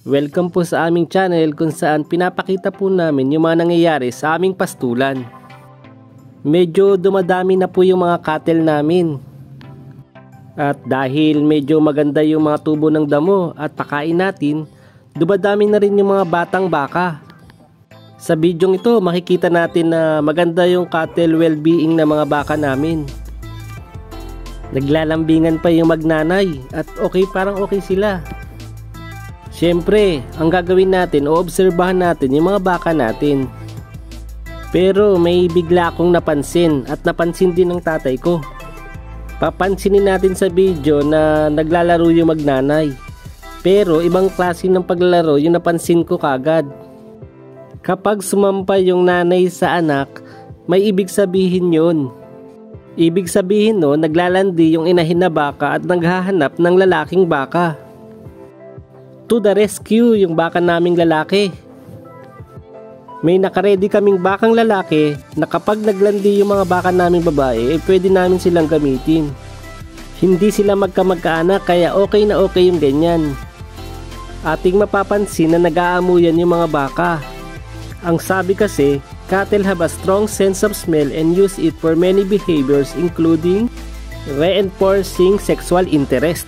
Welcome po sa aming channel kung saan pinapakita po namin yung mga nangyayari sa aming pastulan. Medyo dumadami na po yung mga cattle namin. At dahil medyo maganda yung mga tubo ng damo at pakain natin, dumadami na rin yung mga batang baka. Sa bidyong ito makikita natin na maganda yung cattle well-being ng mga baka namin. Naglalambingan pa yung magnanay at parang okay sila. Siyempre, ang gagawin natin o obserbahan natin yung mga baka natin. Pero may bigla akong napansin at napansin din ng tatay ko. Papansinin natin sa video na naglalaro yung magnanay. Pero ibang klase ng paglalaro yung napansin ko kagad. Kapag sumampay yung nanay sa anak, may ibig sabihin yun. Ibig sabihin no, naglalandi yung inahin na baka at naghahanap ng lalaking baka. To the rescue yung baka naming lalaki. May nakaredy kaming bakang lalaki na kapag naglandi yung mga baka naming babae, pwede namin silang gamitin. Hindi sila magkamag-anak kaya okay na okay yung ganyan. Ating mapapansin na nag-aamuyan yung mga baka. Ang sabi kasi, cattle have a strong sense of smell and use it for many behaviors including reinforcing sexual interest.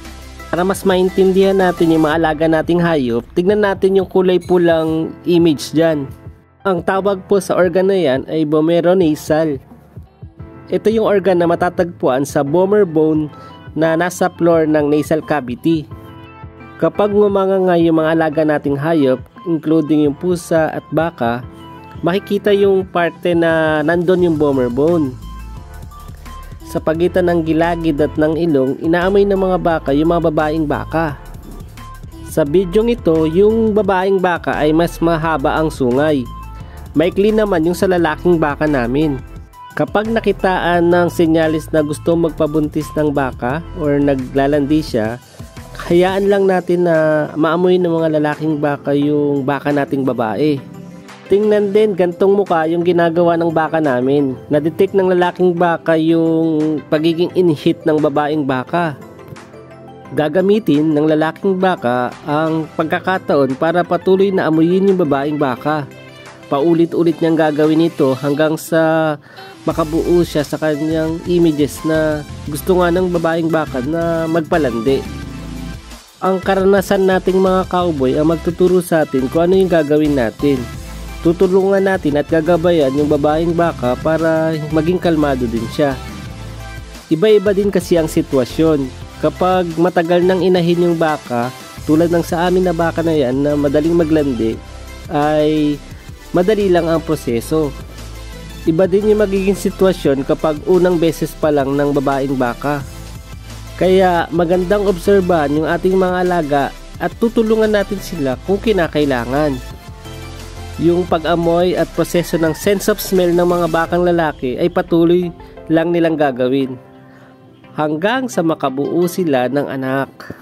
Para mas maintindihan natin yung mga alaga nating hayop, tignan natin yung kulay pulang image dyan. Ang tawag po sa organ na yan ay vomeronasal. Ito yung organ na matatagpuan sa vomer bone na nasa floor ng nasal cavity. Kapag ngumanganga yung mga alaga nating hayop, including yung pusa at baka, makikita yung parte na nandun yung vomer bone. Sa pagitan ng gilagid at ng ilong, inaamoy ng mga baka yung mga babaeng baka. Sa bidyong ito, yung babaeng baka ay mas mahaba ang sungay. Maikli naman yung sa lalaking baka namin. Kapag nakitaan ng senyalis na gusto magpabuntis ng baka or naglalandi siya, hayaan lang natin na maamoy ng mga lalaking baka yung baka nating babae. Tingnan din gantong mukha yung ginagawa ng baka namin. Na-detect ng lalaking baka yung pagiging inhit ng babaeng baka. Gagamitin ng lalaking baka ang pagkakataon para patuloy na amuyin yung babaeng baka. Paulit-ulit niyang gagawin ito hanggang sa makabuo siya sa kanyang images na gusto nga ng babaeng baka na magpalandi. Ang karanasan nating mga cowboy ang magtuturo sa atin kung ano yung gagawin natin. Tutulungan natin at gagabayan yung babaeng baka para maging kalmado din siya. Iba-iba din kasi ang sitwasyon. Kapag matagal nang inahin yung baka, tulad ng sa amin na baka na yan na madaling maglandi, ay madali lang ang proseso. Iba din yung magiging sitwasyon kapag unang beses pa lang ng babaeng baka. Kaya magandang obserbahan yung ating mga alaga at tutulungan natin sila kung kinakailangan. Yung pag-amoy at proseso ng sense of smell ng mga bakang lalaki ay patuloy lang nilang gagawin hanggang sa makabuo sila ng anak.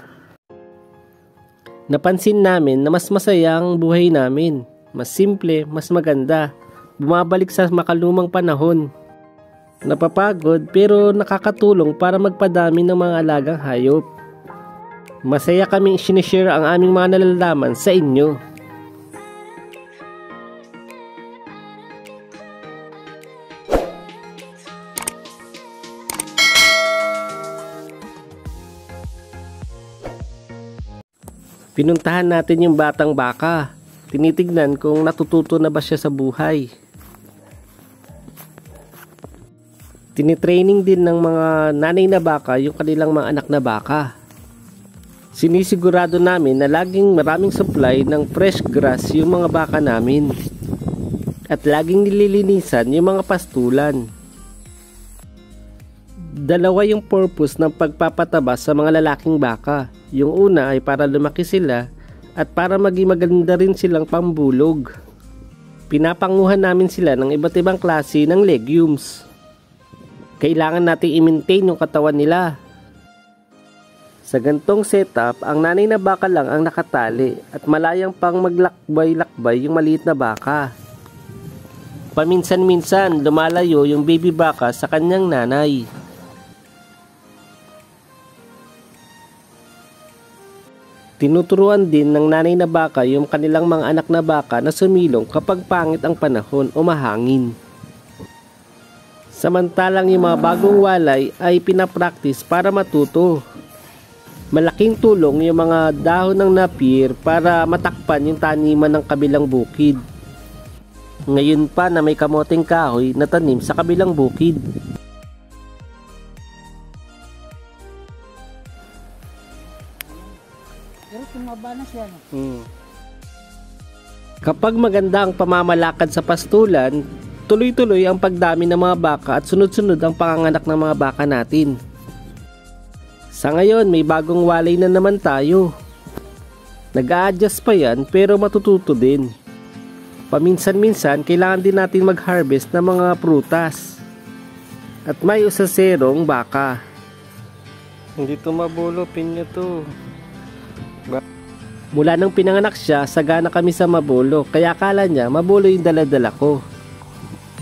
Napansin namin na mas masaya ang buhay namin, mas simple, mas maganda, bumabalik sa makalumang panahon. Napapagod pero nakakatulong para magpadami ng mga alagang hayop. Masaya kaming sinishare ang aming mga nalalaman sa inyo. Pinuntahan natin yung batang baka. Tinitignan kung natututo na ba siya sa buhay. Tinitraining din ng mga nanay na baka yung kanilang mga anak na baka. Sinisigurado namin na laging maraming supply ng fresh grass yung mga baka namin. At laging nililinisan yung mga pastulan. Dalawa yung purpose ng pagpapataba sa mga lalaking baka. Yung una ay para lumaki sila at para maging maganda rin silang pambulog. Pinapanguhan namin sila ng iba't ibang klase ng legumes. Kailangan nating i-maintain yung katawan nila. Sa gantong setup, ang nanay na baka lang ang nakatali at malayang pang maglakbay-lakbay yung maliit na baka. Paminsan-minsan lumalayo yung baby baka sa kanyang nanay. Tinuturuan din ng nanay na baka yung kanilang mga anak na baka na sumilong kapag pangit ang panahon o mahangin. Samantalang yung mga bagong walay ay pinapraktis para matuto. Malaking tulong yung mga dahon ng napier para matakpan yung taniman ng kabilang bukid. Ngayon pa na may kamoteng kahoy na tanim sa kabilang bukid. Pero tumaba na siya, no? Kapag maganda ang pamamalakad sa pastulan, tuloy-tuloy ang pagdami ng mga baka at sunod-sunod ang panganganak ng mga baka natin. Sa ngayon, may bagong walay na naman tayo. Nag-a-adjust pa yan pero matututo din. Paminsan-minsan, kailangan din natin mag-harvest ng mga prutas. At may usaserong baka. Hindi to mabulo, pinya to. Mula nang pinanganak siya, sagana kami sa mabulo. Kaya akala niya, mabulo yung daladala ko.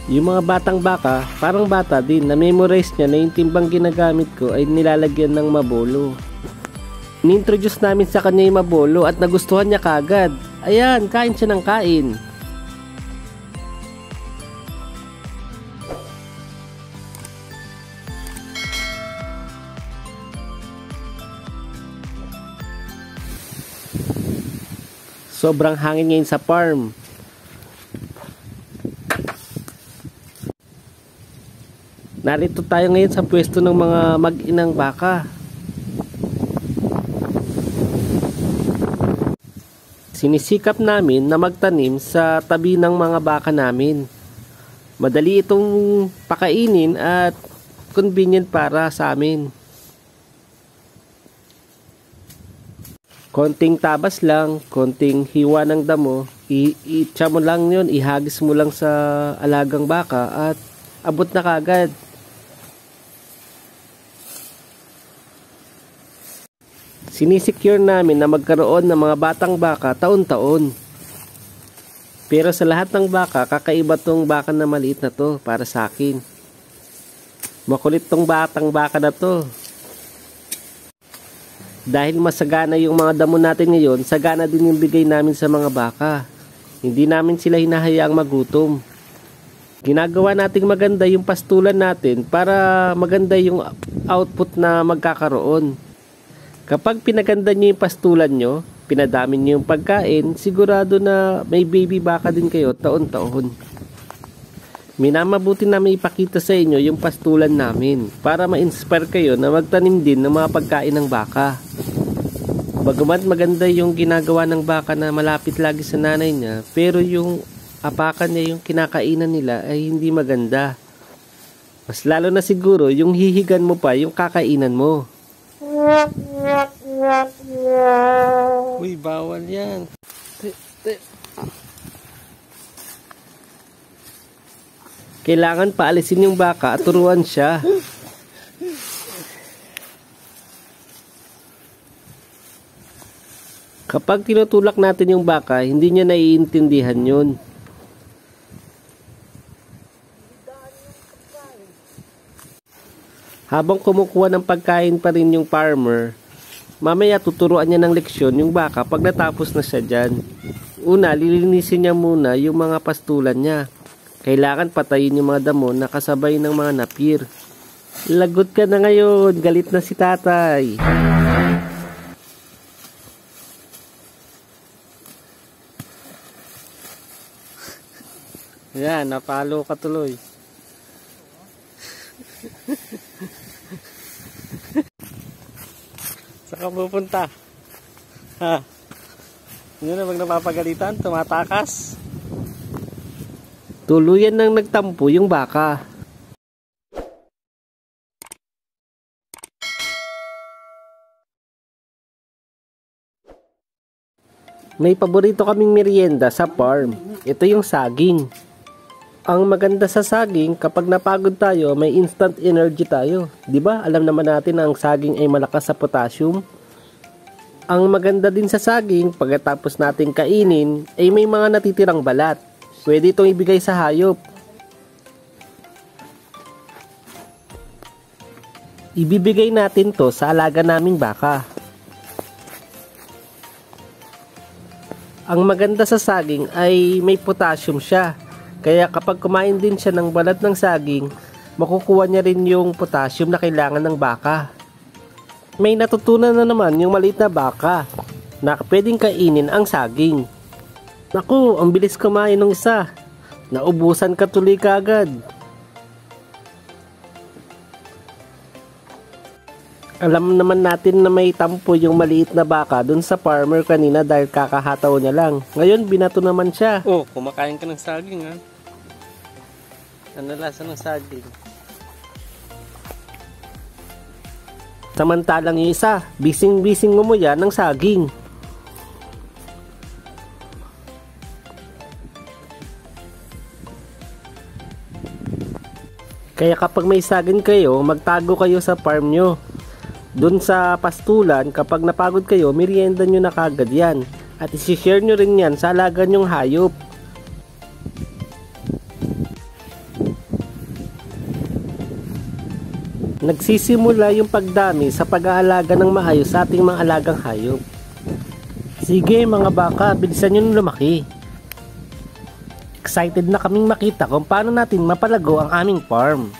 Yung mga batang baka, parang bata din. Na-memorize niya na yung timbang ginagamit ko ay nilalagyan ng mabulo. Ni-introduce namin sa kanya yung mabulo at nagustuhan niya kagad. Ayan, kain siya ng kain. Sobrang hangin ngayon sa farm. Narito tayo ngayon sa pwesto ng mga mag-inang baka. Sinisikap namin na magtanim sa tabi ng mga baka namin. Madali itong pakainin at convenient para sa amin. Konting tabas lang, konting hiwa ng damo, i-itcha mo lang yun, ihagis mo lang sa alagang baka at abot na kagad. Sinisecure namin na magkaroon ng mga batang baka taon-taon. Pero sa lahat ng baka, kakaiba tong baka na maliit na to para sa akin. Makulit tong batang baka na to. Dahil masagana yung mga damo natin ngayon, sagana din yung bigay namin sa mga baka. Hindi namin sila hinahayaang magutom. Ginagawa nating maganda yung pastulan natin para maganda yung output na magkakaroon. Kapag pinaganda nyo yung pastulan nyo, pinadami nyo yung pagkain, sigurado na may baby baka din kayo taon-taon. Minamabuti na may ipakita sa inyo yung pastulan namin para ma-inspire kayo na magtanim din ng mga pagkain ng baka. Bagamat maganda yung ginagawa ng baka na malapit lagi sa nanay niya, pero yung apakan niya, yung kinakainan nila ay hindi maganda. Mas lalo na siguro yung hihigan mo pa yung kakainan mo. Uy, bawal yan. Kailangan paalisin yung baka at turuan siya. Kapag tinutulak natin yung baka, hindi niya naiintindihan yun. Habang kumukuha ng pagkain pa rin yung farmer, mamaya tuturuan niya ng leksyon yung baka pag natapos na siya dyan. Una, lilinisin niya muna yung mga pastulan niya. Kailangan patayin yung mga damo na kasabay ng mga napir. Lagot ka na ngayon, galit na si tatay. Yan, napalo ka tuloy. Saan ka pupunta? Ha? Yun na, pag napapagalitan, tumatakas. Tuluyan nang nagtampo yung baka. May paborito kaming merienda sa farm. Ito yung saging. Ang maganda sa saging, kapag napagod tayo, may instant energy tayo. 'Di ba? Alam naman natin na ang saging ay malakas sa potassium. Ang maganda din sa saging, pagkatapos nating kainin, ay may mga natitirang balat. Pwede itong ibigay sa hayop. Ibibigay natin to sa alaga naming baka. Ang maganda sa saging ay may potassium siya. Kaya kapag kumain din siya ng balat ng saging, makukuha niya rin yung potassium na kailangan ng baka. May natutunan na naman yung maliit na baka na pwedeng kainin ang saging. Naku, ang bilis kumain ng isa. Naubusan ka tuloy kaagad. Alam naman natin na may tampo yung maliit na baka dun sa farmer kanina dahil kakahataw niya lang. Ngayon, binato naman siya. Oh, kumakain ka ng saging ha? Ano lasa ng saging? Samantalang yung isa, bising-bising ngumuya ng saging. Kaya kapag may saging kayo, magtago kayo sa farm nyo. Doon sa pastulan, kapag napagod kayo, merienda nyo na kagad yan. At isi-share nyo rin yan sa alaga nyong hayop. Nagsisimula yung pagdami sa pag-aalaga ng maayos sa ating mga alagang hayop. Sige mga baka, bilisan nyo na lumaki. Excited na kaming makita kung paano natin mapalago ang aming farm.